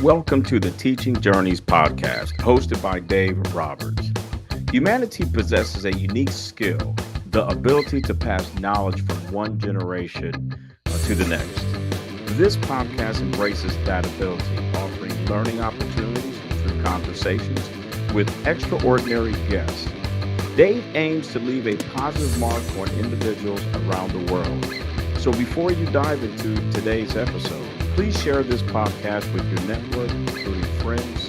Welcome to the Teaching Journeys podcast, hosted by Dave Roberts. Humanity possesses a unique skill, the ability to pass knowledge from one generation to the next. This podcast embraces that ability, offering learning opportunities through conversations with extraordinary guests. Dave aims to leave a positive mark on individuals around the world. So before you dive into today's episode, please share this podcast with your network, including friends,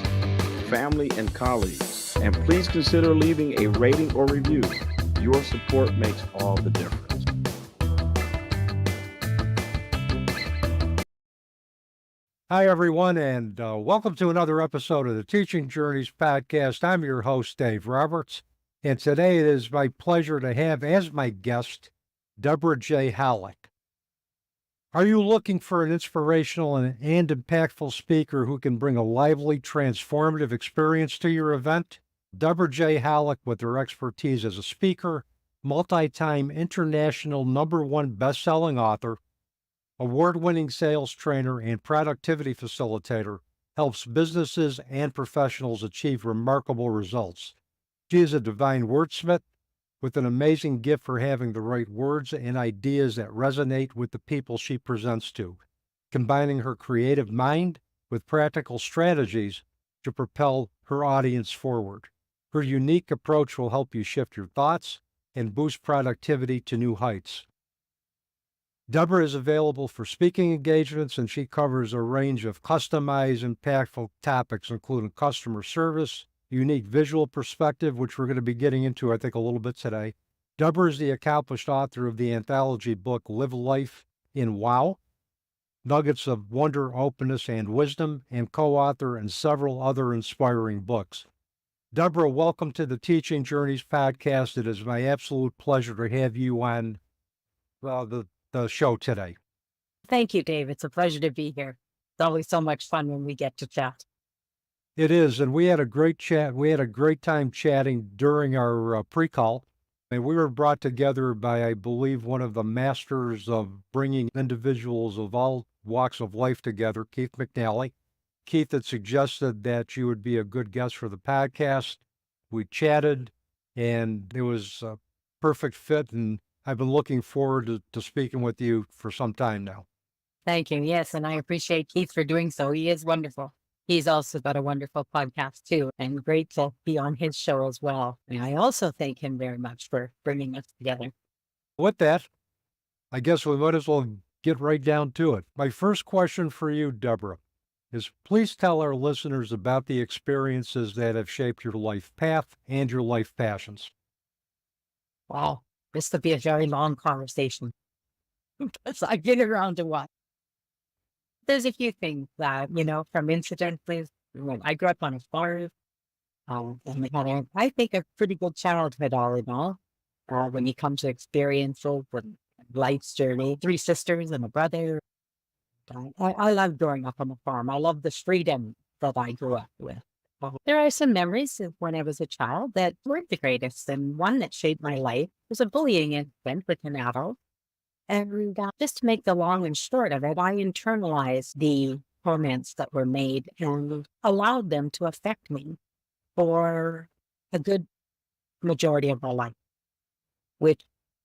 family, and colleagues. And please consider leaving a rating or review. Your support makes all the difference. Hi, everyone, and welcome to another episode of the Teaching Journeys podcast. I'm your host, Dave Roberts, and today it is my pleasure to have as my guest, Debora J. Hollick. Are you looking for an inspirational and impactful speaker who can bring a lively, transformative experience to your event? Debora J. Hollick, with her expertise as a speaker, multi-time international #1 best-selling author, award-winning sales trainer, and productivity facilitator, helps businesses and professionals achieve remarkable results. She is a divine wordsmith with an amazing gift for having the right words and ideas that resonate with the people she presents to, combining her creative mind with practical strategies to propel her audience forward. Her unique approach will help you shift your thoughts and boost productivity to new heights. Debora is available for speaking engagements, and she covers a range of customized, impactful topics, including customer service, unique visual perspective, which we're going to be getting into, I think, a little bit today. Debora is the accomplished author of the anthology book, Live Life in Wow, Nuggets of Wonder, Openness, and Wisdom, and co-author in several other inspiring books. Debora, welcome to the Teaching Journeys podcast. It is my absolute pleasure to have you on the show today. Thank you, Dave. It's a pleasure to be here. It's always so much fun when we get to chat. It is, and we had a great chat. We had a great time chatting during our pre-call, and we were brought together by, I believe, one of the masters of bringing individuals of all walks of life together, Keith McNally. Keith had suggested that you would be a good guest for the podcast. We chatted, and it was a perfect fit, and I've been looking forward to speaking with you for some time now. Thank you. Yes, and I appreciate Keith for doing so. He is wonderful. He's also got a wonderful podcast, too, and great to be on his show as well. And I also thank him very much for bringing us together. With that, I guess we might as well get right down to it. My first question for you, Debora, is please tell our listeners about the experiences that have shaped your life path and your life passions. Wow, this could be a very long conversation. So I get around to what? There's a few things that, from incidences. I grew up on a farm, and we had, I think, a pretty good childhood all in all. When you come to experiences with life's journey, 3 sisters and a brother. I love growing up on a farm. I love the freedom that I grew up with. There are some memories of when I was a child that weren't the greatest, and one that shaped my life was a bullying incident with an adult. And just to make the long and short of it, I internalized the comments that were made and allowed them to affect me for a good majority of my life, which,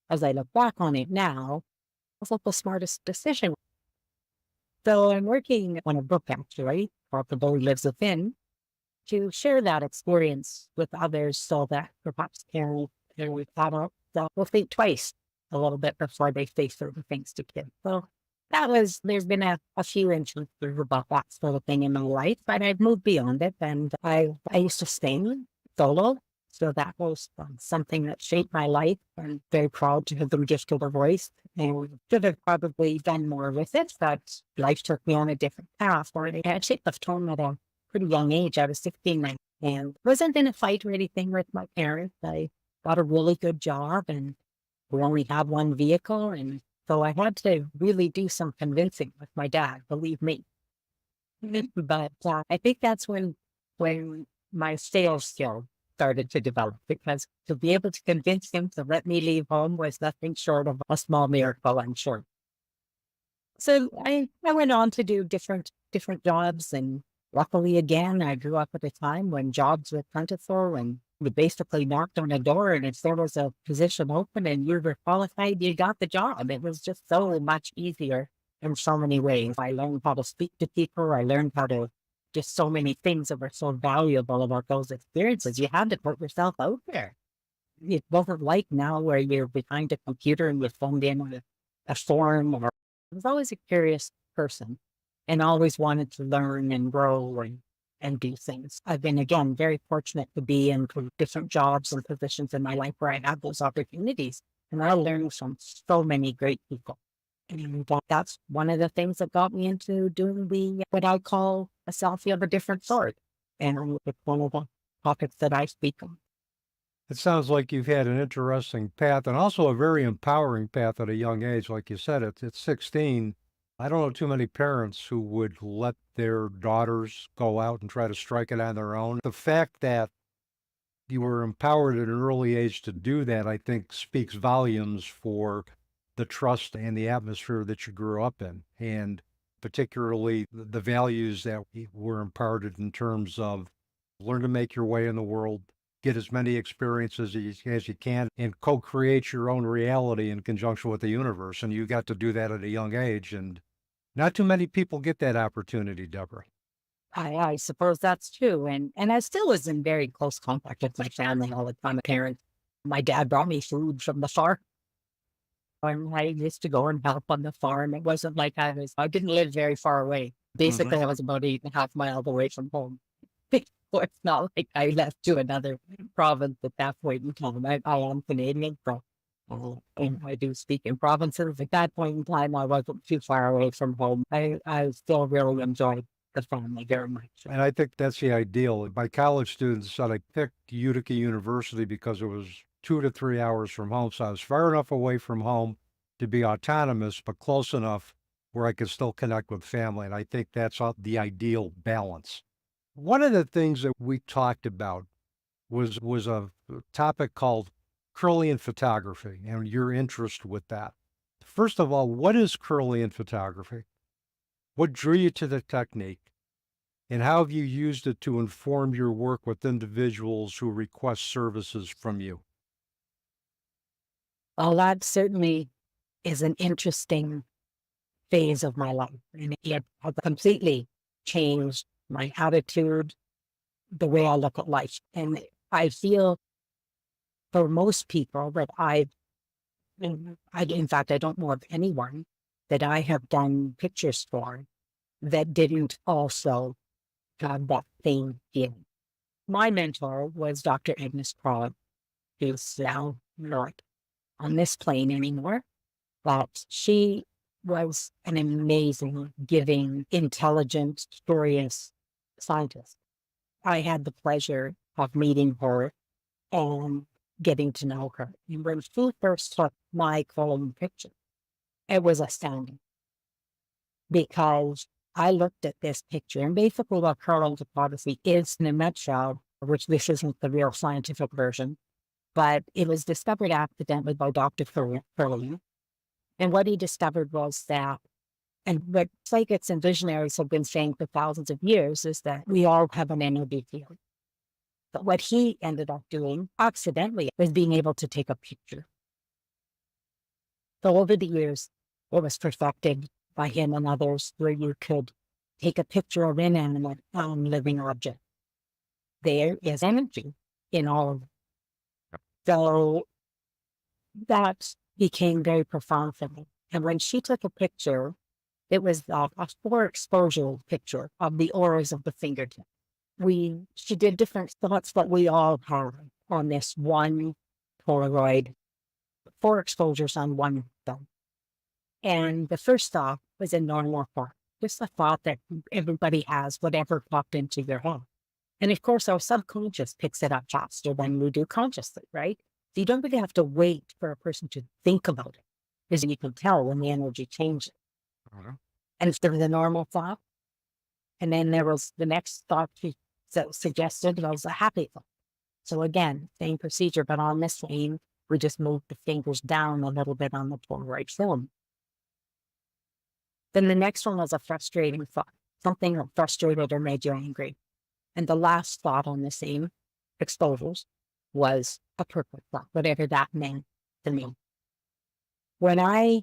as I look back on it now, was not the smartest decision. So I'm working on a book, actually, called The Bully Lives Within, to share that experience with others so that perhaps parents and adults will think twice a little bit before they say certain things to kids. So there's been a few instances about that sort of thing in my life, but I've moved beyond it, and I used to sing solo. So that was something that shaped my life. I'm very proud to have been gifted a voice, and should have probably done more with it, but life took me on a different path. I had shaped the tone at a pretty young age. I was 16 and wasn't in a fight or anything with my parents. I got a really good job, and we only had one vehicle, and so I had to really do some convincing with my dad, believe me. But I think that's when my sales skill started to develop, because to be able to convince him to let me leave home was nothing short of a small miracle, I'm sure. So I went on to do different jobs and luckily, again, I grew up at a time when jobs were plentiful and we basically knocked on a door, and if there was a position open and you were qualified, you got the job. It was just so much easier in so many ways. I learned how to speak to people. I learned how to just so many things that were so valuable about those experiences. You had to put yourself out there. It wasn't like now where you're behind a computer and you're phoned in with a form. Or I was always a curious person and always wanted to learn and grow and do things. I've been, again, very fortunate to be in different jobs and positions in my life where I had those opportunities. And I learned from so many great people. And that's one of the things that got me into doing what I call a selfie of a different sort. And it's one of the topics that I speak on. It sounds like you've had an interesting path and also a very empowering path at a young age. Like you said, at 16, I don't know too many parents who would let their daughters go out and try to strike it on their own. The fact that you were empowered at an early age to do that, I think, speaks volumes for the trust and the atmosphere that you grew up in, and particularly the values that were imparted in terms of learn to make your way in the world, get as many experiences as you can, and co-create your own reality in conjunction with the universe. And you got to do that at a young age, and not too many people get that opportunity, Deborah. I suppose that's true. And I still was in very close contact with my family all the time. My parents, my dad brought me food from the farm. And I used to go and help on the farm. It wasn't like I didn't live very far away. Basically, I was about 8.5 miles away from home. So it's not like I left to another province at that point in time. I am Canadian, so and I do speak in provinces. At that point in time, I wasn't too far away from home. I still really enjoyed the family very much. And I think that's the ideal. My college students said I picked Utica University because it was 2 to 3 hours from home. So I was far enough away from home to be autonomous, but close enough where I could still connect with family. And I think that's the ideal balance. One of the things that we talked about was a topic called Kirlian photography and your interest with that. First of all, what is Kirlian photography? What drew you to the technique? And how have you used it to inform your work with individuals who request services from you? Well, that certainly is an interesting phase of my life. And it has completely changed my attitude, the way I look at life. And I feel for most people that in fact, I don't know of anyone that I have done pictures for that didn't also have that same feeling. My mentor was Dr. Agnes Crawley, who's now not on this plane anymore, but she was an amazing, giving, intelligent, curious scientist. I had the pleasure of meeting her and getting to know her. And when she first took my column picture, it was astounding because I looked at this picture, and basically what Kirlian photography is in a nutshell, which this isn't the real scientific version, but it was discovered accidentally by Dr. Kirlian. And what he discovered was that, and what psychics and visionaries have been saying for thousands of years, is that we all have an energy field. But what he ended up doing accidentally was being able to take a picture. So over the years, it was perfected by him and others where you could take a picture of an animate, living object. There is energy in all of it. So that became very profound for me. And when she took a picture, it was a 4-exposure picture of the auras of the fingertip. She did different thoughts that we all have on this one Polaroid, 4 exposures on one film. And the first thought was a normal thought, just a thought that everybody has, whatever popped into their head. And of course, our subconscious picks it up faster than we do consciously, right? So you don't really have to wait for a person to think about it, because you can tell when the energy changes. And there was a normal thought. And then there was the next thought she suggested was a happy thought. So again, same procedure, but on this one, we just moved the fingers down a little bit on the Polaroid film. Then the next one was a frustrating thought. something that frustrated or made you angry. And the last thought on the same exposures was a purpose thought, whatever that meant to me. When I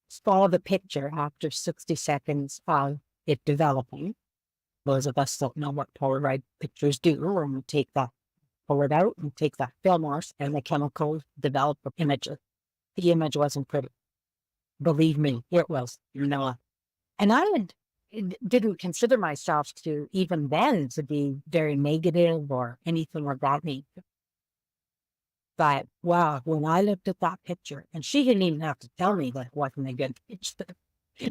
saw the picture after 60 seconds of it developing, those of us don't know what Polaroid pictures do, when you take that Polaroid out and take that film off and the chemicals develop the image. The image wasn't pretty. Believe me, it was not. And didn't consider myself to even then to be very negative or anything like that. But wow, when I looked at that picture, and she didn't even have to tell me that it wasn't a good picture.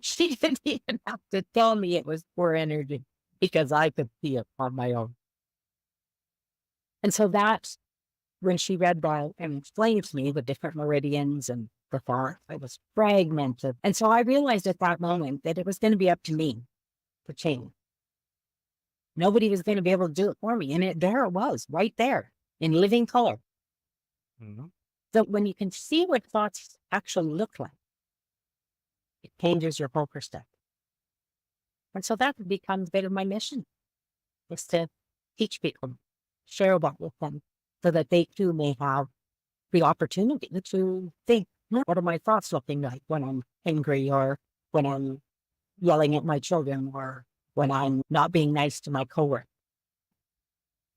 She didn't even have to tell me it was poor energy because I could see it on my own. And so that's when she read that and explained to me the different meridians and the thought, it was fragmented. And so I realized at that moment that it was going to be up to me to change. Nobody was going to be able to do it for me. And there it was, right there in living color. Mhm. So when you can see what thoughts actually look like, it changes your whole perspective. And so that becomes a bit of my mission, is to teach people, share about with them, so that they too may have the opportunity to think, what are my thoughts looking like when I'm angry, or when I'm yelling at my children, or when I'm not being nice to my coworker.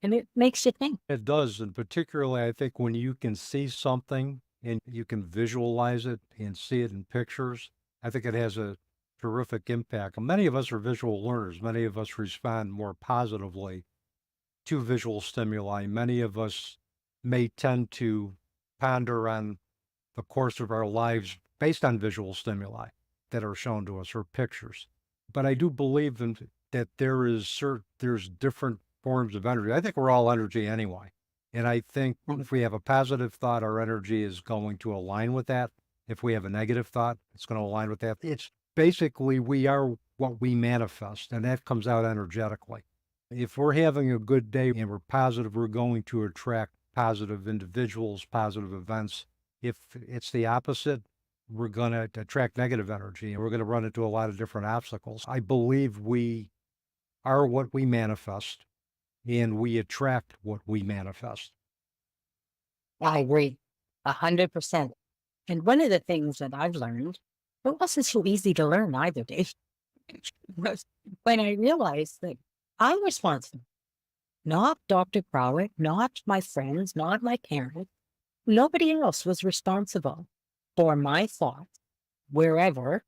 And it makes you think. It does, and particularly I think when you can see something and you can visualize it and see it in pictures, I think it has a terrific impact. And many of us are visual learners. Many of us respond more positively to visual stimuli. Many of us may tend to ponder on the course of our lives based on visual stimuli that are shown to us or pictures. But I do believe that there's different forms of energy. I think we're all energy anyway. And I think if we have a positive thought, our energy is going to align with that. If we have a negative thought, it's going to align with that. It's basically, we are what we manifest, and that comes out energetically. If we're having a good day and we're positive, we're going to attract positive individuals, positive events. If it's the opposite, we're going to attract negative energy, and we're going to run into a lot of different obstacles. I believe we are what we manifest, and we attract what we manifest. I agree 100%. And one of the things that I've learned, it wasn't so easy to learn either, Dave, was when I realized that I'm responsible, not Dr. Crowett, not my friends, not my parents. Nobody else was responsible for my thoughts wherever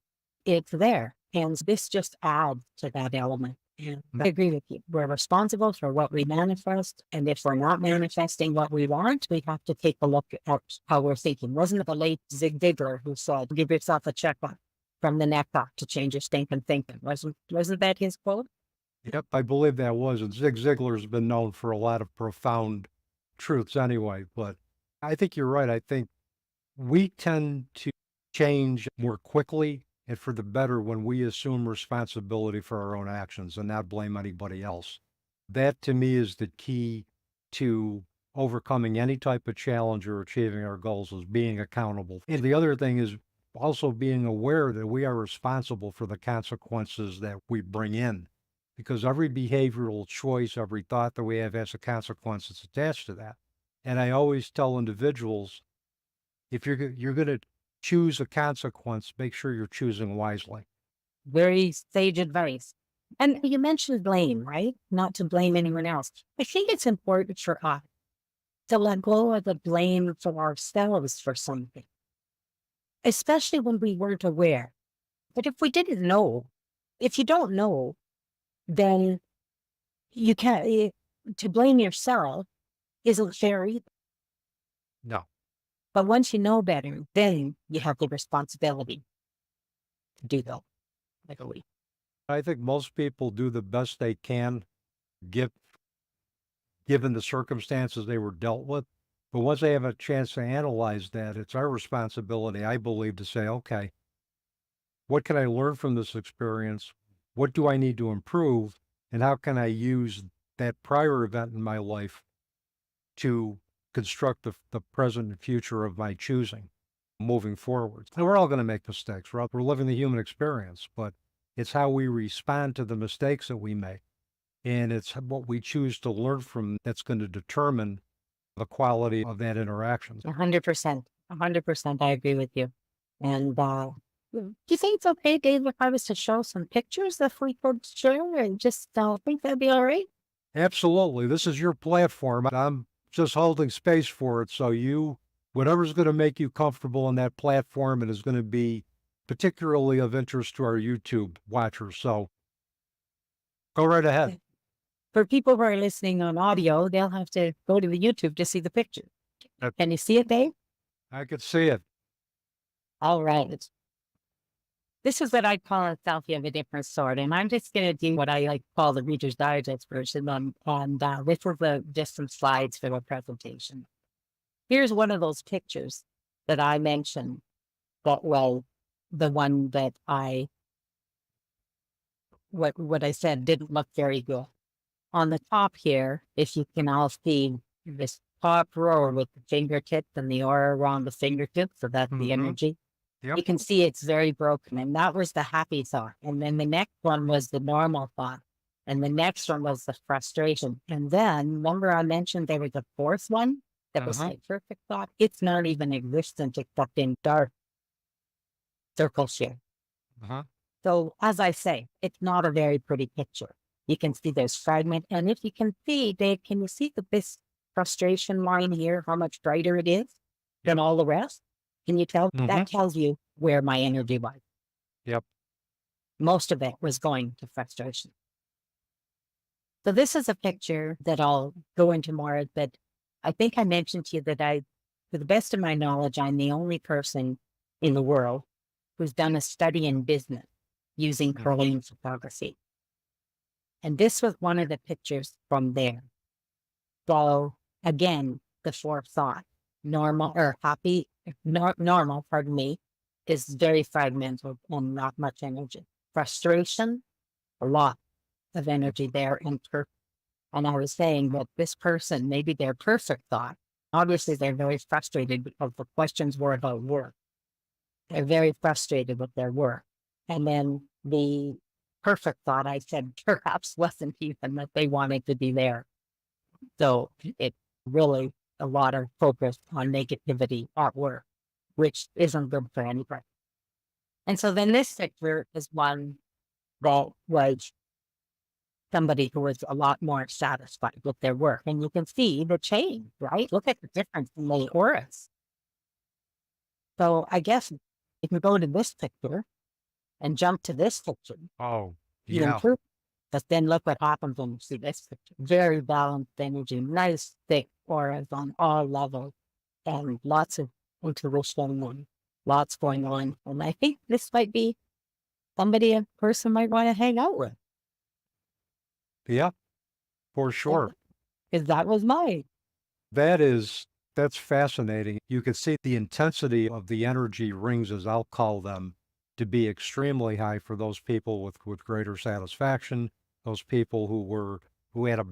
it's there. And this just adds to that element. And I agree with you. We're responsible for what we manifest. And if we're not manifesting what we want, we have to take a look at how we're thinking. Wasn't it the late Zig Ziglar who said, give yourself a check from the neck up to change your stinking thinking? Wasn't that his quote? Yep, I believe that was. And Zig Ziglar's been known for a lot of profound truths anyway. But I think you're right. I think we tend to change more quickly and for the better when we assume responsibility for our own actions and not blame anybody else. That to me is the key to overcoming any type of challenge or achieving our goals, is being accountable. And the other thing is also being aware that we are responsible for the consequences that we bring in, because every behavioral choice, every thought that we have has a consequence that's attached to that. And I always tell individuals, if you're going to choose a consequence, make sure you're choosing wisely. Very sage advice. And you mentioned blame, right? Not to blame anyone else. I think it's important for us to let go of the blame for ourselves for something, especially when we weren't aware. But if we didn't know, if you don't know, then you can't, to blame yourself isn't fair either. No. But once you know better, then you have the responsibility to do that. I think most people do the best they can, given the circumstances they were dealt with. But once they have a chance to analyze that, it's our responsibility, I believe, to say, okay, what can I learn from this experience? What do I need to improve? And how can I use that prior event in my life to construct the present and future of my choosing moving forward? And we're all going to make mistakes. We're living the human experience, but It's how we respond to the mistakes that we make. And it's what we choose to learn from that's going to determine the quality of that interaction. 100%. 100%. I agree with you. And do you think it's okay, Dave, if I was to show some pictures if we could share and just think that'd be all right? Absolutely. This is your platform. I'm just holding space for it. So whatever's going to make you comfortable on that platform and is going to be particularly of interest to our YouTube watchers. So go right ahead. For people who are listening on audio, they'll have to go to the YouTube to see the picture. Can you see it, Dave? I could see it. All right. This is what I call a selfie of a different sort. And I'm just going to do what I like call the Reader's Digest version on this was just some slides for the presentation. Here's one of those pictures that I mentioned, but well, the one that what I said didn't look very good. On the top here, if you can all see this top row with the fingertips and the aura around the fingertips, so that's the energy. Yep. You can see it's very broken, and that was the happy thought. And then the next one was the normal thought, and the next one was the frustration. And then, remember I mentioned there was a fourth one that was the perfect thought? It's not even existent except in dark circles here. So, as I say, it's not a very pretty picture. You can see there's fragment, and if you can see, Dave, can you see this frustration line here, how much brighter it is than all the rest? Can you tell? That tells you where my energy was. Yep. Most of it was going to frustration. So this is a picture that I'll go into more, but I think I mentioned to you that to the best of my knowledge, I'm the only person in the world who's done a study in business using Kirlian photography. And this was one of the pictures from there. So again, the fourth thought, normal, pardon me, is very fragmented and not much energy. Frustration, a lot of energy there. And I was saying that this person, maybe their perfect thought, obviously they're very frustrated because the questions were about work. They're very frustrated with their work. And then the perfect thought, I said, perhaps wasn't even that they wanted to be there. So it really a lot of focus on negativity at work, which isn't good for anybody. And so then this picture is one that was somebody who was a lot more satisfied with their work. And you can see the change, right? Look at the difference in the auras. So I guess if you go to this picture and jump to this picture, you improve. But then look what happens when you see this picture. Very balanced energy, nice, thick auras on all levels, and lots of intuition and lots going on. And I think this might be somebody a person might want to hang out with. Yeah, for sure. Because that was mine. That's fascinating. You can see the intensity of the energy rings, as I'll call them, to be extremely high for those people with greater satisfaction, those people who had a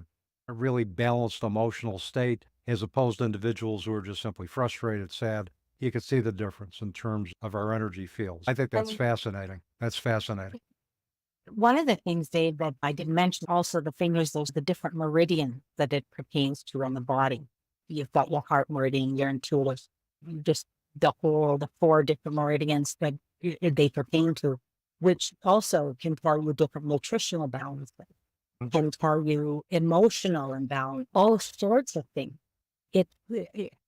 really balanced emotional state, as opposed to individuals who are just simply frustrated, sad. You can see the difference in terms of our energy fields. I think that's fascinating. That's fascinating. One of the things, Dave, that I didn't mention also the fingers, those the different meridians that it pertains to in the body. You've got your heart meridian, your intuitive, just the 4 different meridians that they pertain to, which also can tell you different nutritional balance, can tell you emotional imbalance, all sorts of things.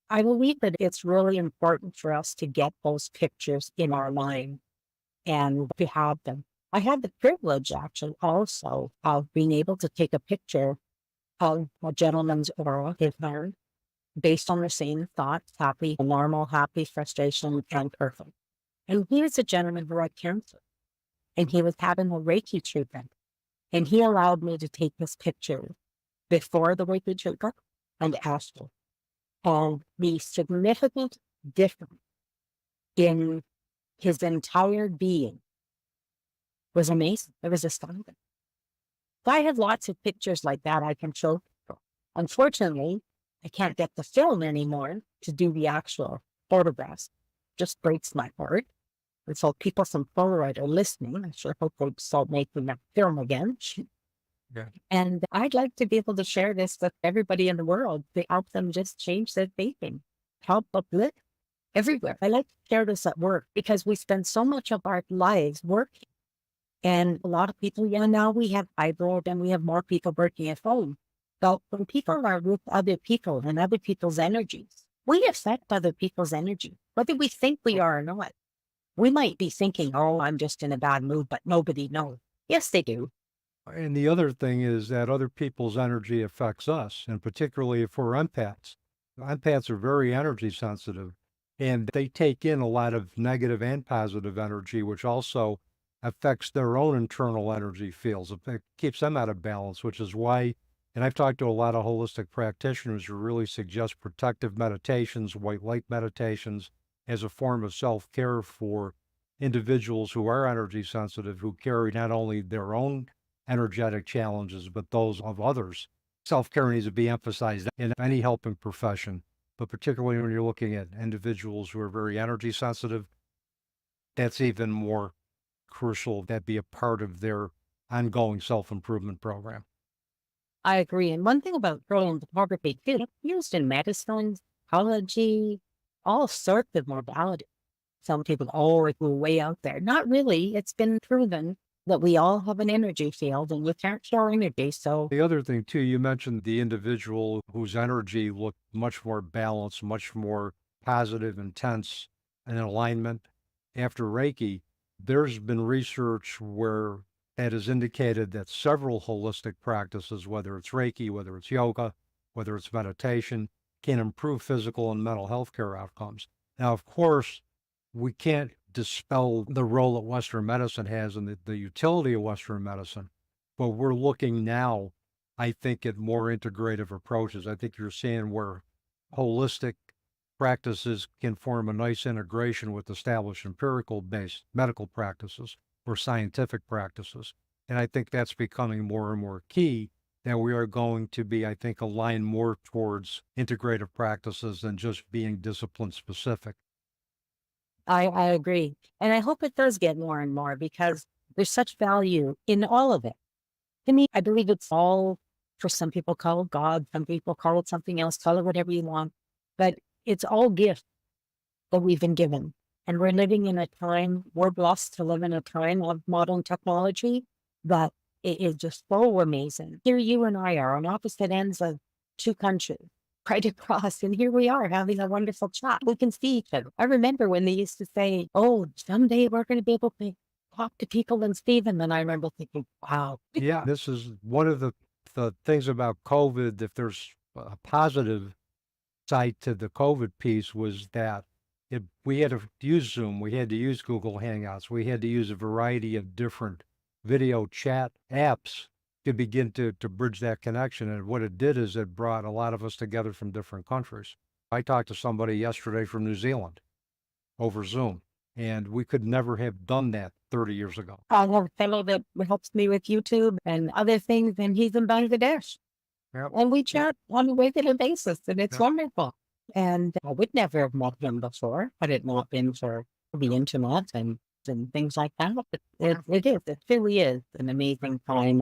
I believe that it's really important for us to get those pictures in our mind and to have them. I had the privilege, actually, also of being able to take a picture of a gentleman's aura, his hair, based on the same thoughts, happy, normal, happy, frustration, and perfect. And he was a gentleman who had cancer, and he was having a Reiki treatment. And he allowed me to take this picture before the Reiki treatment and after. And the significant difference in his entire being was amazing. It was astounding. So I have lots of pictures like that I can show people. Unfortunately, I can't get the film anymore to do the actual photographs. Just breaks my heart. And so people from Florida are listening. I sure hope they start making that film again. Yeah. And I'd like to be able to share this with everybody in the world to help them just change their thinking, help uplift everywhere. I like to share this at work because we spend so much of our lives working. And a lot of people, now we have hybrid and we have more people working at home. But when people are with other people and other people's energies, we affect other people's energy, whether we think we are or not. We might be thinking, oh, I'm just in a bad mood, but nobody knows. Yes, they do. And the other thing is that other people's energy affects us, and particularly if we're empaths. Empaths are very energy sensitive, and they take in a lot of negative and positive energy, which also affects their own internal energy fields. It keeps them out of balance, which is why, and I've talked to a lot of holistic practitioners who really suggest protective meditations, white light meditations, as a form of self-care for individuals who are energy sensitive, who carry not only their own energetic challenges, but those of others. Self-care needs to be emphasized in any helping profession, but particularly when you're looking at individuals who are very energy sensitive, that's even more crucial that be a part of their ongoing self-improvement program. I agree. And one thing about Kirlian photography, too, it's used in medicine, anthology, all sorts of modalities. Some people, oh, it will way out there. Not really. It's been proven that we all have an energy field and we can't share energy. So the other thing too, you mentioned the individual whose energy looked much more balanced, much more positive, intense, and in alignment after Reiki. There's been research where that has indicated that several holistic practices, whether it's Reiki, whether it's yoga, whether it's meditation, can improve physical and mental health care outcomes. Now, of course, we can't dispel the role that Western medicine has and the utility of Western medicine, but we're looking now, I think, at more integrative approaches. I think you're seeing where holistic practices can form a nice integration with established empirical-based medical practices or scientific practices. And I think that's becoming more and more key, that we are going to be, I think, aligned more towards integrative practices than just being discipline specific. I agree. And I hope it does get more and more because there's such value in all of it. To me, I believe it's all, for some people call it God, some people call it something else, call it whatever you want, but it's all gifts that we've been given. And we're living in a time, we're blessed to live in a time of modern technology that it is just so amazing. Here you and I are on opposite ends of two countries, right across, and here we are having a wonderful chat. We can see each other. I remember when they used to say, oh, someday we're going to be able to talk to people and see them. And I remember thinking, wow. Yeah, this is one of the things about COVID, if there's a positive side to the COVID piece, was that we had to use Zoom, we had to use Google Hangouts, we had to use a variety of different video chat apps to begin to bridge that connection. And what it did is it brought a lot of us together from different countries. I talked to somebody yesterday from New Zealand over Zoom, and we could never have done that 30 years ago. I have a fellow that helps me with YouTube and other things, and he's in Bangladesh. Yep. And we chat on a regular basis, and it's Yep. wonderful. And I would never have met him before, had it not been for the internet and things like that. But it really is an amazing time.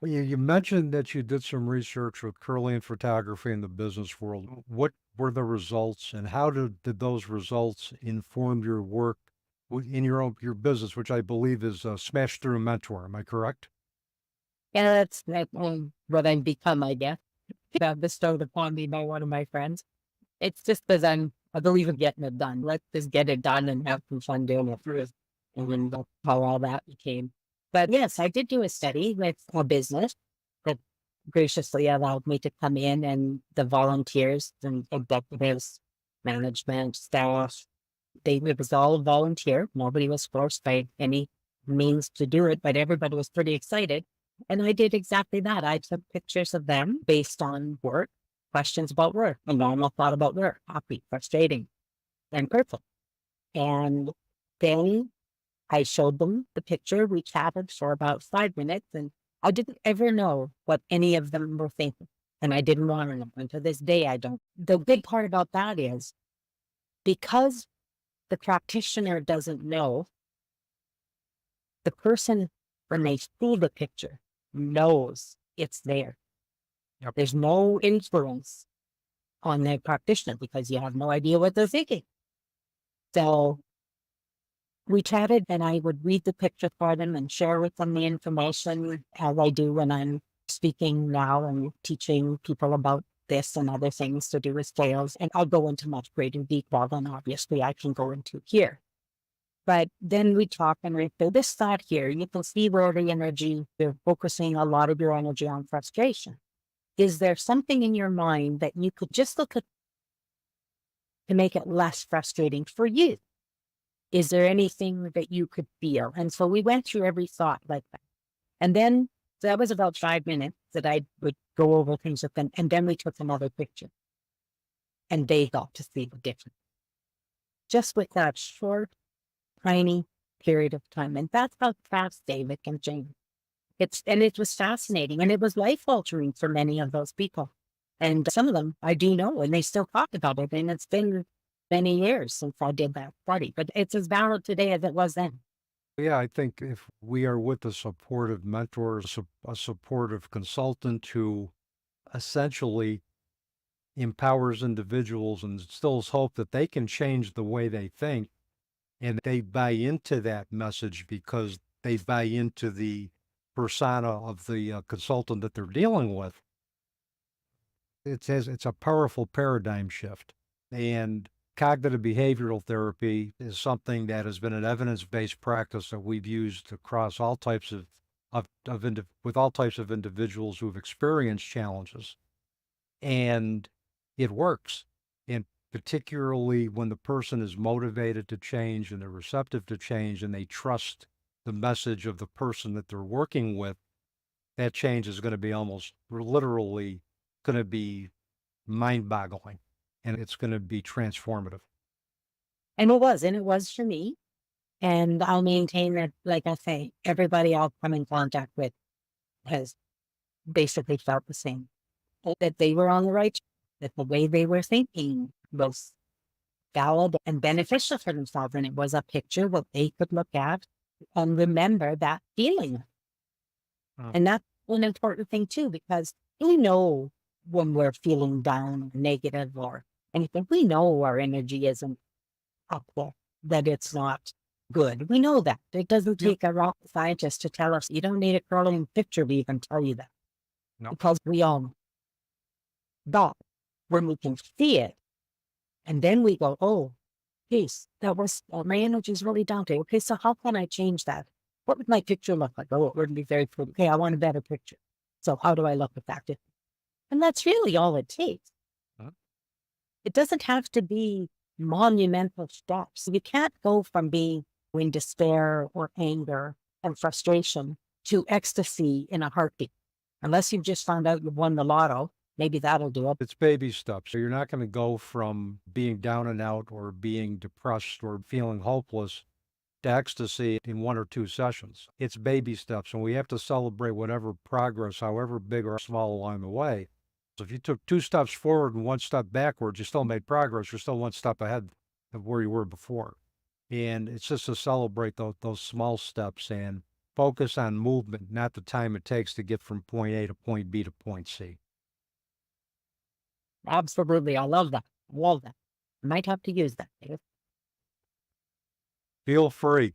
Well, you mentioned that you did some research with Kirlian photography in the business world. What were the results, and how did those results inform your work in your business, which I believe is Smash Through Mentor? Am I correct? Yeah, that's what I've become, I guess. That bestowed upon me by one of my friends. It's just because I believe in getting it done. Let's just get it done and have some fun doing it. And then that's how all that became. But yes, I did do a study with a business that graciously allowed me to come in, and the volunteers and executives, management, staff, it was all volunteer. Nobody was forced by any means to do it, but everybody was pretty excited. And I did exactly that. I took pictures of them based on work, questions about work, a normal thought about work, happy, frustrating, and purple. And then I showed them the picture. We chatted for about 5 minutes, and I didn't ever know what any of them were thinking. And I didn't want to know. And to this day, I don't. The big part about that is because the practitioner doesn't know, the person, when they see the picture, knows it's there. Yep. There's no influence on the practitioner because you have no idea what they're thinking. So we chatted, and I would read the picture for them and share with them the information, as I do when I'm speaking now and teaching people about this and other things to do with sales. And I'll go into much greater detail than obviously I can go into here. But then we talk and we feel this thought here. You can see where the energy, you're focusing a lot of your energy on frustration. Is there something in your mind that you could just look at to make it less frustrating for you? Is there anything that you could feel? And so we went through every thought like that. And then so that was about 5 minutes that I would go over things with them. And then we took another picture. And they got to see the difference. Just with that short, tiny period of time. And that's how fast David can change. It was fascinating, and it was life altering for many of those people. And some of them I do know, and they still talk about it. And it's been many years since I did that study, but it's as valid today as it was then. Yeah, I think if we are with a supportive mentor, a supportive consultant who essentially empowers individuals and instills hope that they can change the way they think, and they buy into that message because they buy into the persona of the consultant that they're dealing with, it's a powerful paradigm shift. And cognitive behavioral therapy is something that has been an evidence-based practice that we've used across all types with all types of individuals who've experienced challenges. And it works. And particularly when the person is motivated to change and they're receptive to change and they trust the message of the person that they're working with, that change is going to be almost literally going to be mind-boggling, and it's going to be transformative. And it was for me. And I'll maintain that, like I say, everybody I'll come in contact with has basically felt the same, that they were on the right, that the way they were thinking was valid and beneficial for themselves. And it was a picture that they could look at and remember that feeling. And that's an important thing too, because we know when we're feeling down, negative, or anything, we know our energy isn't up there, that it's not good. We know that. It doesn't take a rocket scientist to tell us. You don't need a Kirlian picture to even tell you that. No. Because we all know. But when we can see it, and then we go, oh, geez, my energy's really down today. Okay, so how can I change that? What would my picture look like? Oh, it wouldn't be very pretty. Okay, I want a better picture. So how do I look at that? And that's really all it takes. It doesn't have to be monumental steps. You can't go from being in despair or anger and frustration to ecstasy in a heartbeat. Unless you've just found out you won the lotto, maybe that'll do it. It's baby steps. So you're not going to go from being down and out or being depressed or feeling hopeless to ecstasy in 1 or 2 sessions. It's baby steps, and we have to celebrate whatever progress, however big or small, along the way. So if you took 2 steps forward and 1 step backwards, you still made progress. You're still 1 step ahead of where you were before. And it's just to celebrate those small steps and focus on movement, not the time it takes to get from point A to point B to point C. Absolutely. I love that. I love that. I might have to use that. Feel free.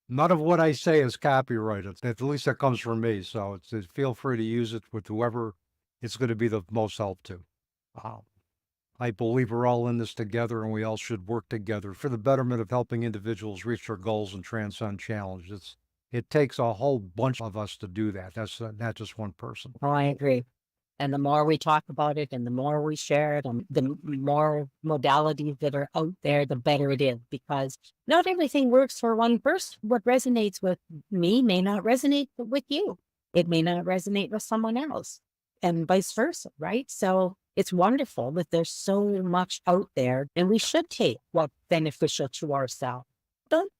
None of what I say is copyrighted. At least that comes from me. So feel free to use it with whoever it's going to be the most help to. I believe we're all in this together, and we all should work together for the betterment of helping individuals reach their goals and transcend challenges. It takes a whole bunch of us to do that. That's not just one person. Oh, I agree. And the more we talk about it and the more we share it and the more modalities that are out there, the better it is, because not everything works for one person. What resonates with me may not resonate with you. It may not resonate with someone else, and vice versa, right? So it's wonderful that there's so much out there, and we should take what's beneficial to ourselves. Don't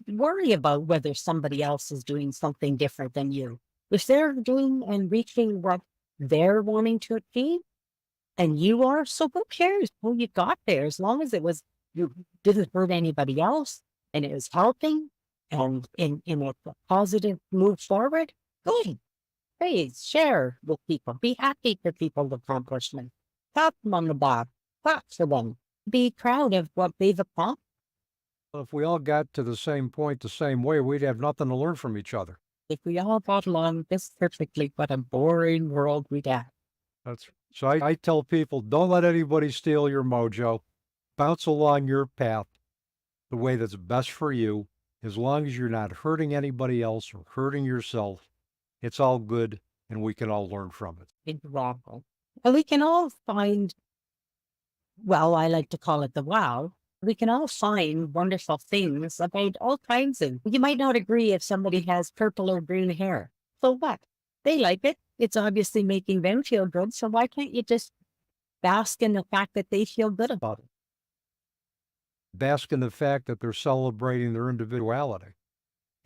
worry about whether somebody else is doing something different than you. If they're doing and reaching what they're wanting to achieve, and you are, so who cares who you got there, as long as it was didn't hurt anybody else and it was helping and in a positive move forward, good. Praise, share with people. Be happy for people's accomplishments. Tap them on the back. Clap for them. Be proud of what they've accomplished. If we all got to the same point the same way, we'd have nothing to learn from each other. If we all got along this perfectly, what a boring world we'd have. So I tell people, don't let anybody steal your mojo. Bounce along your path the way that's best for you. As long as you're not hurting anybody else or hurting yourself, it's all good and we can all learn from it. Exactly. And we can all find, well, I like to call it the wow. We can all find wonderful things about all kinds of. You might not agree if somebody has purple or green hair. So what? They like it. It's obviously making them feel good. So why can't you just bask in the fact that they feel good about it? Bask in the fact that they're celebrating their individuality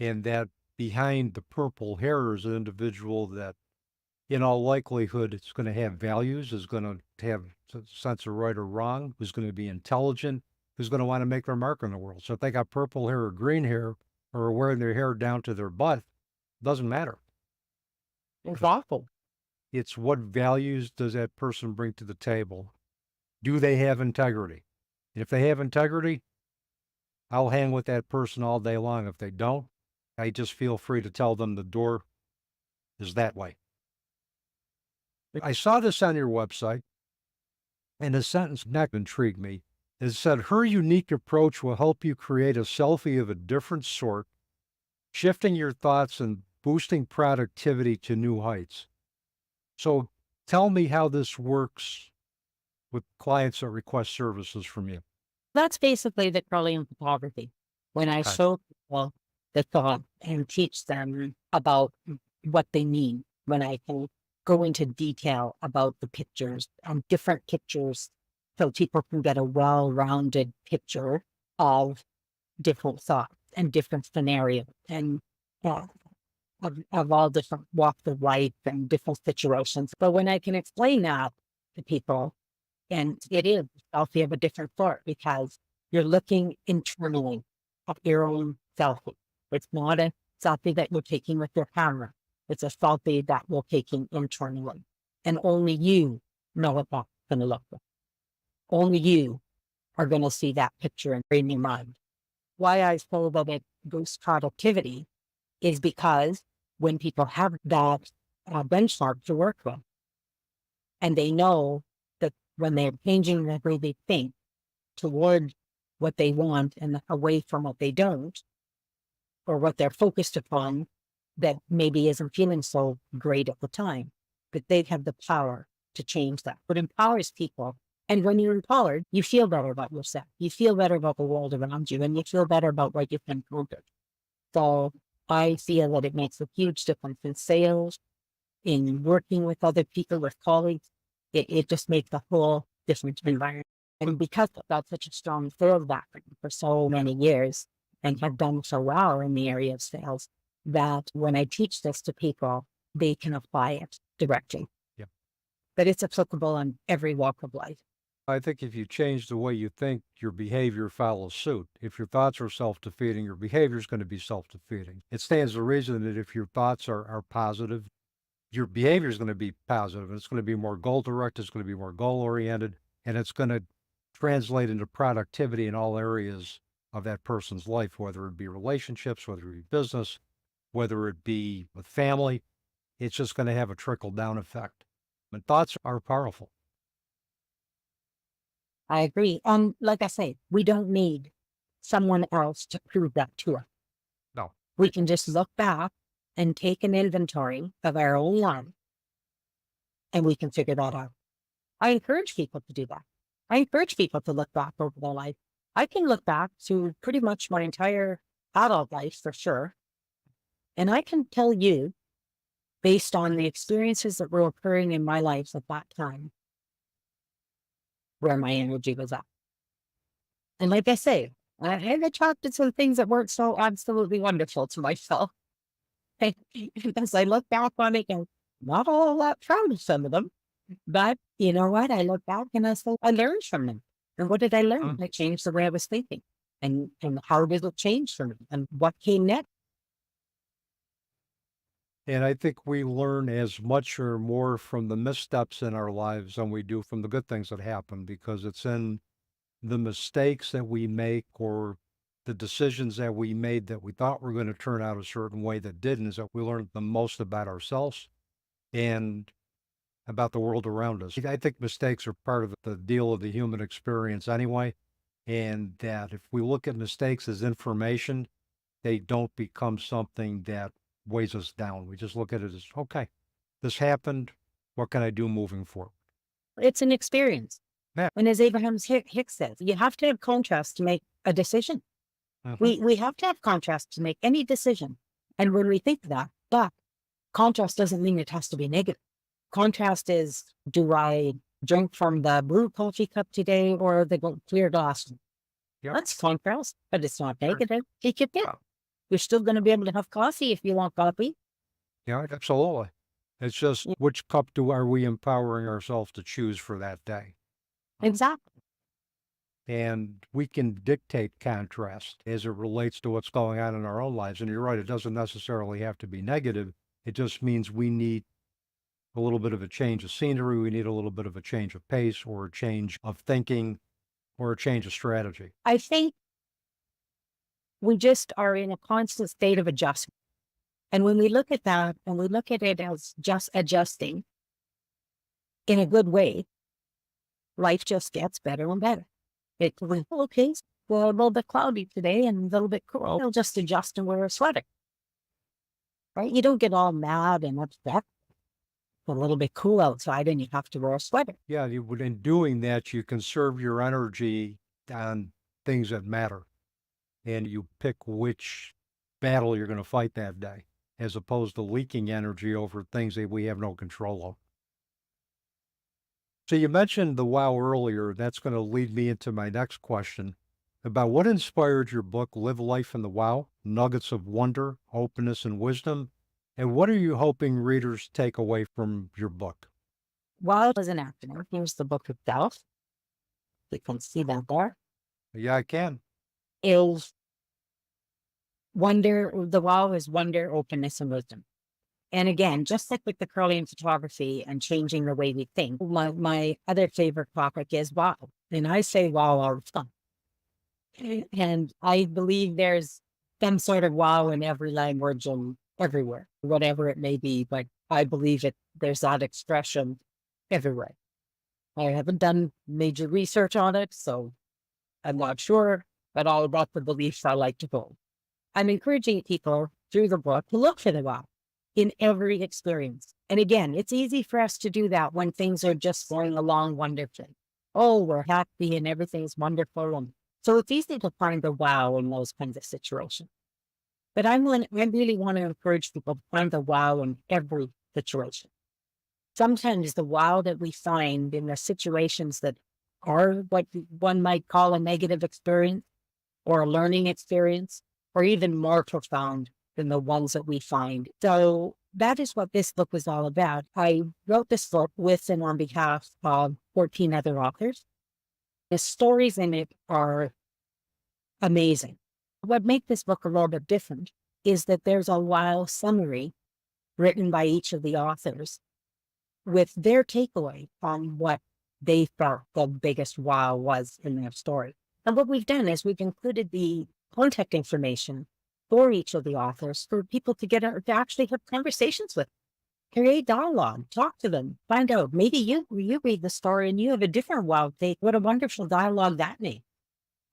and that behind the purple hair is an individual that, in all likelihood, is going to have values, is going to have a sense of right or wrong, who's going to be intelligent, who's going to want to make their mark in the world. So if they got purple hair or green hair or wearing their hair down to their butt, it doesn't matter. Exactly. It's what values does that person bring to the table? Do they have integrity? And if they have integrity, I'll hang with that person all day long. If they don't, I just feel free to tell them the door is that way. I saw this on your website, and a sentence next intrigued me. It said, her unique approach will help you create a selfie of a different sort, shifting your thoughts and boosting productivity to new heights. So tell me how this works with clients that request services from you. That's basically the Kirlian photography. When I show people the thought and teach them about what they mean, when I can go into detail about the pictures and different pictures so people can get a well-rounded picture of different thoughts and different scenarios and of all different walks of life and different situations. But when I can explain that to people, and it is a selfie of a different sort because you're looking internally at your own selfie. It's not a selfie that you're taking with your camera. It's a selfie that we're taking internally. And only you know what that's going to look like. Only you are going to see that picture in your mind. Why I feel that it boosts productivity is because when people have that benchmark to work with, and they know that when they're changing the way they think toward what they want and away from what they don't, or what they're focused upon that maybe isn't feeling so great at the time, but they have the power to change that. What empowers people, and when you're empowered, you feel better about yourself. You feel better about the world around you, and you feel better about what you can accomplish. So I feel that it makes a huge difference in sales, in working with other people, with colleagues. It just makes a whole different environment. And because I've got such a strong sales background for so many years and have done so well in the area of sales, that when I teach this to people, they can apply it directly. Yeah. But it's applicable on every walk of life. I think if you change the way you think, your behavior follows suit. If your thoughts are self-defeating, your behavior is going to be self-defeating. It stands to reason that if your thoughts are positive, your behavior is going to be positive, and it's going to be more goal-directed, it's going to be more goal-oriented, and it's going to translate into productivity in all areas of that person's life, whether it be relationships, whether it be business, whether it be with family. It's just going to have a trickle-down effect. And thoughts are powerful. I agree. Like I say, we don't need someone else to prove that to us. No. We can just look back and take an inventory of our own life, and we can figure that out. I encourage people to do that. I encourage people to look back over their life. I can look back to pretty much my entire adult life for sure. And I can tell you, based on the experiences that were occurring in my life at that time, where my energy was at. And like I say, I had attracted some things that weren't so absolutely wonderful to myself. As I look back on it, and not all that proud of some of them, but you know what? I look back and I learned from them. And what did I learn? I changed the way I was thinking. and how did it change for me and what came next. And I think we learn as much or more from the missteps in our lives than we do from the good things that happen, because it's in the mistakes that we make or the decisions that we made that we thought were going to turn out a certain way that didn't, is that we learn the most about ourselves and about the world around us. I think mistakes are part of the deal of the human experience anyway, and that if we look at mistakes as information, they don't become something that weighs us down. We just look at it as, okay, this happened. What can I do moving forward? It's an experience. Yeah. And as Abraham Hicks says, you have to have contrast to make a decision. We have to have contrast to make any decision. And when we think that, but contrast doesn't mean it has to be negative. Contrast is, do I drink from the blue coffee cup today or the clear glass? Yep. That's contrast, but it's not negative. Take it down. Yeah. You're still going to be able to have coffee if you want coffee. Yeah, absolutely. It's just which cup are we empowering ourselves to choose for that day? Exactly. And we can dictate contrast as it relates to what's going on in our own lives. And you're right, it doesn't necessarily have to be negative. It just means we need a little bit of a change of scenery. We need a little bit of a change of pace or a change of thinking or a change of strategy. I think we just are in a constant state of adjustment. And when we look at that and we look at it as just adjusting in a good way, life just gets better and better. Okay, well, a little bit cloudy today and a little bit cool. We'll just adjust and wear a sweater. Right? You don't get all mad and upset. It's a little bit cool outside and you have to wear a sweater. Yeah, in doing that, you conserve your energy on things that matter. And you pick which battle you're going to fight that day, as opposed to leaking energy over things that we have no control of. So you mentioned the wow earlier. That's going to lead me into my next question about what inspired your book, Live Life in the Wow, Nuggets of Wonder, Openness, and Wisdom. And what are you hoping readers take away from your book? Wow is an acronym. Here's the book itself. You can see that there. Yeah, I can. Is wonder, the wow is wonder, openness, and wisdom. And again, just like with the Kirlian photography and changing the way we think, my other favorite topic is wow. And I say wow all the time. And I believe there's some sort of wow in every language and everywhere, whatever it may be. But I believe there's that expression everywhere. I haven't done major research on it, so I'm not sure, but all about the beliefs I like to hold. I'm encouraging people through the book to look for the wow in every experience. And again, it's easy for us to do that when things are just going along wonderfully. Oh, we're happy and everything's wonderful. And so it's easy to find the wow in those kinds of situations. But I really want to encourage people to find the wow in every situation. Sometimes the wow that we find in the situations that are what one might call a negative experience or a learning experience, or even more profound than the ones that we find. So that is what this book was all about. I wrote this book with and on behalf of 14 other authors. The stories in it are amazing. What makes this book a little bit different is that there's a wow summary written by each of the authors with their takeaway on what they felt the biggest wow was in their story. And what we've done is we've included the contact information for each of the authors for people to to actually have conversations with, create dialogue, talk to them, find out. Maybe you read the story and you have a different wow take. What a wonderful dialogue that made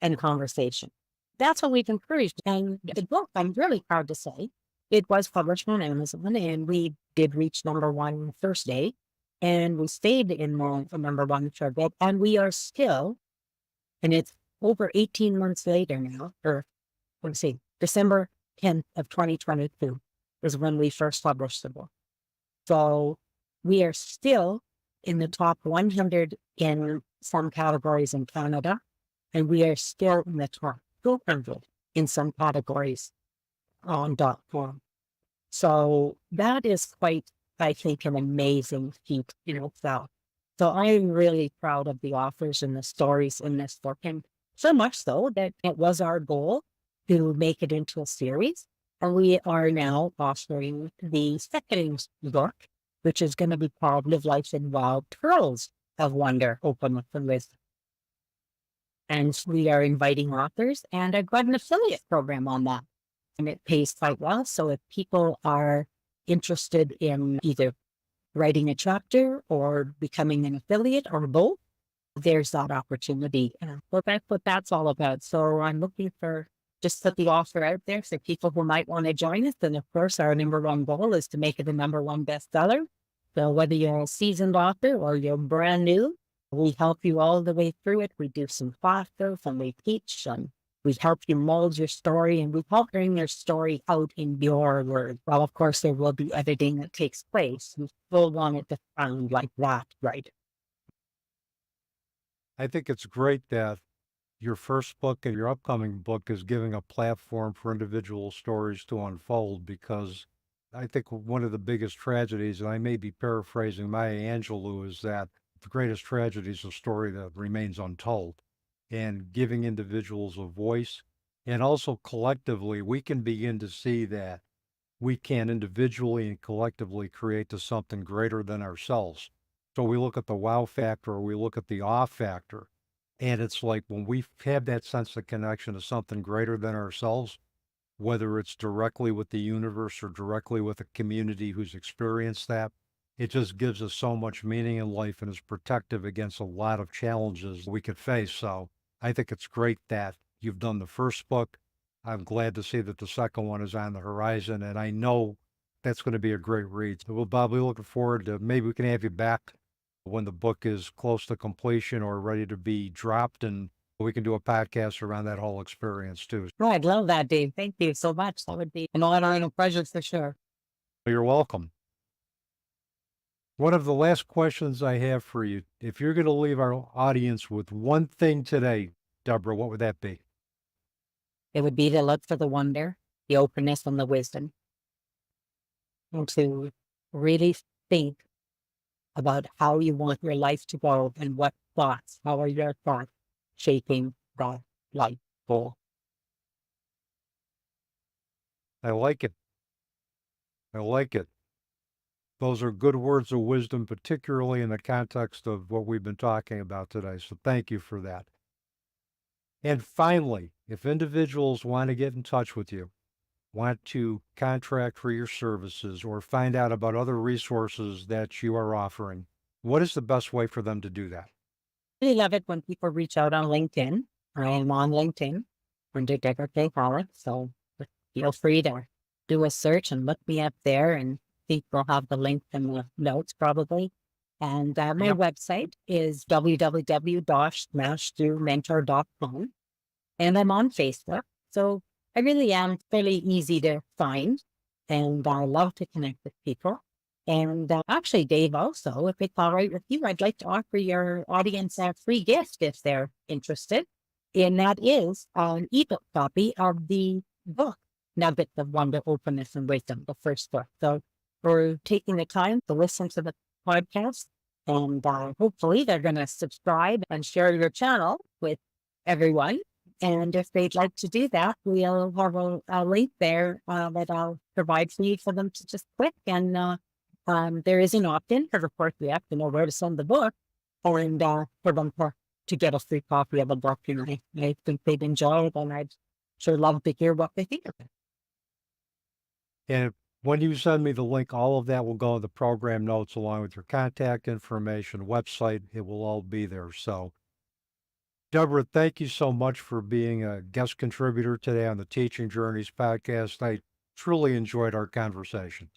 and conversation. That's what we've encouraged. And the book, I'm really proud to say, it was published on Amazon and we did reach #1 the first day. And we stayed in #1 for a bit. And we are still, and it's over 18 months later now, or let's see, December 10th of 2022 is when we first published the book. So we are still in the top 100 in some categories in Canada, and we are still in the top 200 in some categories on .com. So that is quite, I think, an amazing feat in itself. So I'm really proud of the authors and the stories in this book. And So much so that it was our goal to make it into a series. And we are now offering the second book, which is going to be called Live Life in Wild Pearls of Wonder, Openness, and Wisdom. And we are inviting authors, and I've got an affiliate program on that. And it pays quite well. So if people are interested in either writing a chapter or becoming an affiliate or both, there's that opportunity. So that's what that's all about. So I'm looking for just put the offer out there for people who might want to join us. And of course, our number one goal is to make it a number one bestseller. So whether you're a seasoned author or you're brand new, we help you all the way through it. We do some classes and we teach and we help you mold your story and we help bring your story out in your words. Well, of course, there will be editing that takes place. We still want it to sound like that, right? I think it's great that your first book and your upcoming book is giving a platform for individual stories to unfold, because I think one of the biggest tragedies, and I may be paraphrasing Maya Angelou, is that the greatest tragedy is a story that remains untold. And giving individuals a voice, and also collectively, we can begin to see that we can individually and collectively create to something greater than ourselves. So we look at the wow factor, or we look at the awe factor, and it's like when we have that sense of connection to something greater than ourselves, whether it's directly with the universe or directly with a community who's experienced that, it just gives us so much meaning in life and is protective against a lot of challenges we could face. So I think it's great that you've done the first book. I'm glad to see that the second one is on the horizon, and I know that's going to be a great read. So we'll probably looking forward to maybe we can have you back when the book is close to completion or ready to be dropped, and we can do a podcast around that whole experience too. Oh, I'd love that, Dave. Thank you so much. That would be an honor and a pleasure for sure. You're welcome. One of the last questions I have for you, if you're going to leave our audience with one thing today, Deborah, what would that be? It would be to look for the wonder, the openness, and the wisdom. And to really think about how you want your life to go and what thoughts, how are your thoughts shaping that life goal. I like it. I like it. Those are good words of wisdom, particularly in the context of what we've been talking about today. So thank you for that. And finally, if individuals want to get in touch with you, want to contract for your services, or find out about other resources that you are offering, what is the best way for them to do that? I really love it when people reach out on LinkedIn. I am on LinkedIn under Debora J. Hollick, so feel free to do a search and look me up there, and I think we'll have the link in the notes probably. And my website is www.smashthroughmentor.com, and I'm on Facebook. So I really am fairly easy to find, and I love to connect with people. And actually, Dave, also, if it's all right with you, I'd like to offer your audience a free gift if they're interested. And that is an ebook copy of the book, Nuggets of Wonder, Openness, and Wisdom, the first book. So we're taking the time to listen to the podcast, and hopefully they're going to subscribe and share your channel with everyone. And if they'd like to do that, we'll have a link there that I'll provide for you for them to just click. And there is an opt-in, because of course we have to know where to send the book, and for them to get a free copy of the book. You know, I think they'd enjoy it, and I'd sure love to hear what they think of it. And when you send me the link, all of that will go in the program notes along with your contact information, website. It will all be there. So Deborah, thank you so much for being a guest contributor today on the Teaching Journeys podcast. I truly enjoyed our conversation.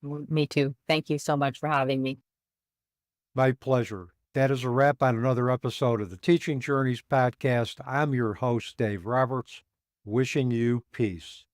Me too. Thank you so much for having me. My pleasure. That is a wrap on another episode of the Teaching Journeys podcast. I'm your host, Dave Roberts, wishing you peace.